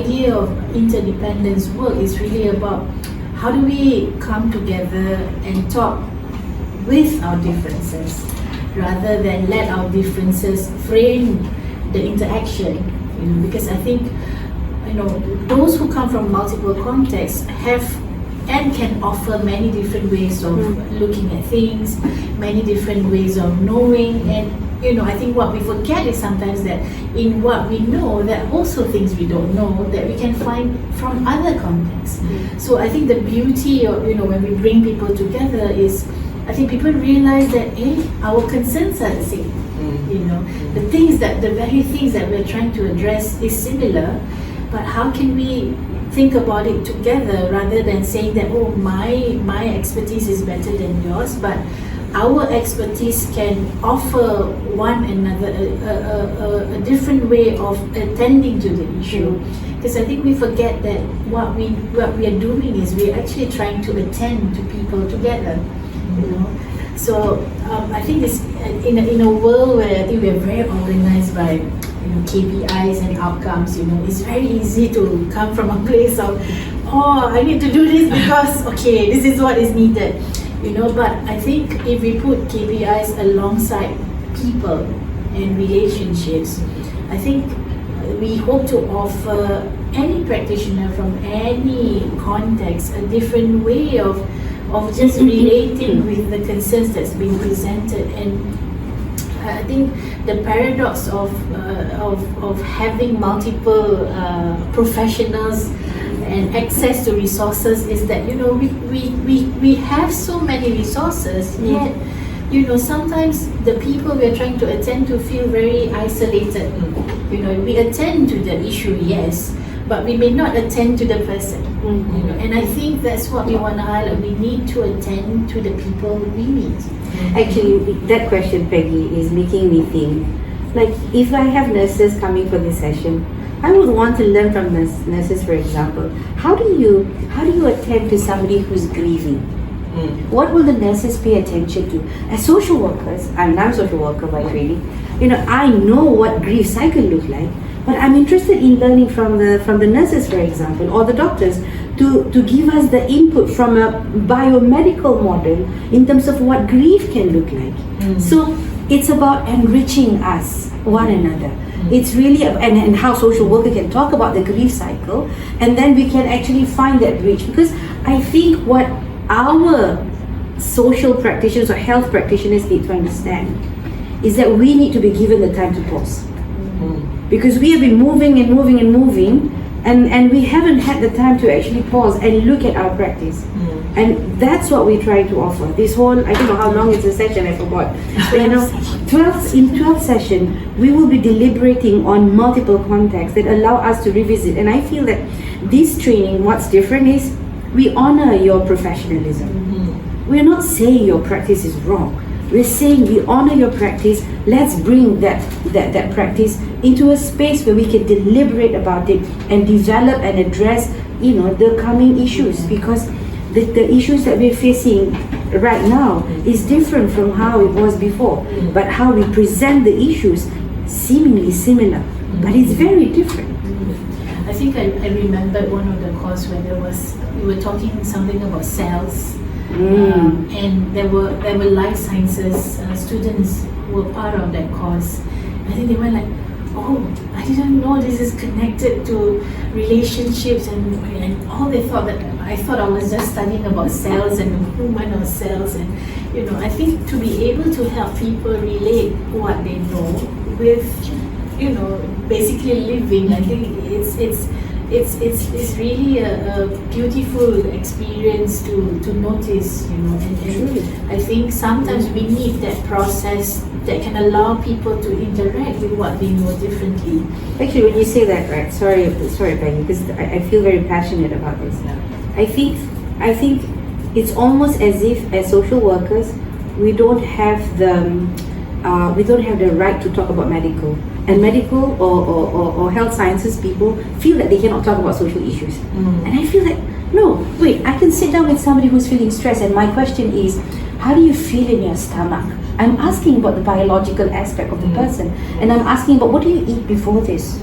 idea of interdependence work is really about how do we come together and talk with our differences rather than let our differences frame the interaction, because I think those who come from multiple contexts have and can offer many different ways of looking at things, many different ways of knowing, and I think what we forget is sometimes that in what we know, there are also things we don't know that we can find from other contexts. So I think the beauty of when we bring people together is, I think people realize that our concerns are the same. The very things that we're trying to address is similar, but how can we think about it together rather than saying that my expertise is better than yours, but our expertise can offer one another a different way of attending to the issue. Because I think we forget that what we are doing is we're actually trying to attend to people together. So I think this in a world where I think we're very organized by KPIs and outcomes, it's very easy to come from a place of I need to do this because this is what is needed, but I think if we put KPIs alongside people and relationships, I think we hope to offer any practitioner from any context a different way of just relating with the concerns that's been presented. And I think the paradox of having multiple professionals and access to resources is that we have so many resources, yet sometimes the people we're trying to attend to feel very isolated. We attend to the issue, yes, but we may not attend to the person. And I think that's what we want to highlight. We need to attend to the people we meet. Actually, that question, Peggy, is making me think. Like, if I have nurses coming for this session, I would want to learn from nurses, for example. How do you attend to somebody who's grieving? What will the nurses pay attention to? As social workers, I'm a social worker by training. I know what grief cycle look like, but I'm interested in learning from the nurses, for example, or the doctors, to give us the input from a biomedical model in terms of what grief can look like. So it's about enriching us, one another. It's really, and how social worker can talk about the grief cycle, and then we can actually find that bridge. Because I think what our social practitioners or health practitioners need to understand is that we need to be given the time to pause. Because we have been moving and moving and moving, and we haven't had the time to actually pause and look at our practice. And that's what we try to offer. This whole, I don't know how long it's a session, I forgot. But, in 12 session, we will be deliberating on multiple contexts that allow us to revisit. And I feel that this training, what's different is we honor your professionalism. We're not saying your practice is wrong. We're saying we honor your practice. Let's bring that practice into a space where we can deliberate about it and develop and address, the coming issues. Because the issues that we're facing right now is different from how it was before. But how we present the issues seemingly similar, but it's very different. I think I remembered one of the course where we were talking something about cells. And there were life sciences students who were part of that course. I think they were like, I didn't know this is connected to relationships, and all they thought that I thought I was just studying about cells and human or cells, and I think to be able to help people relate what they know with basically living, I think it's really a beautiful experience to notice, and I think sometimes we need that process that can allow people to interact with what they know differently. Actually, when you say that, right? Sorry, Peggy, because I feel very passionate about this. I think it's almost as if as social workers we don't have the right to talk about medical. And medical or health sciences people feel that they cannot talk about social issues. And I feel that, no, wait, I can sit down with somebody who's feeling stressed, and my question is, how do you feel in your stomach? I'm asking about the biological aspect of the person, and I'm asking about what do you eat before this?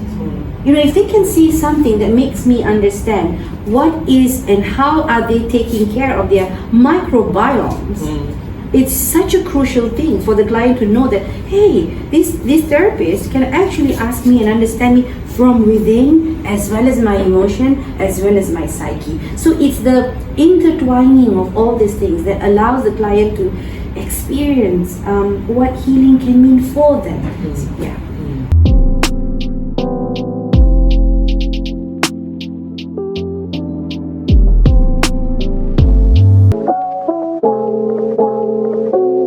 if they can see something that makes me understand what is and how are they taking care of their microbiomes, it's such a crucial thing for the client to know that, hey, this therapist can actually ask me and understand me from within, as well as my emotion, as well as my psyche. So it's the intertwining of all these things that allows the client to experience what healing can mean for them. Yeah.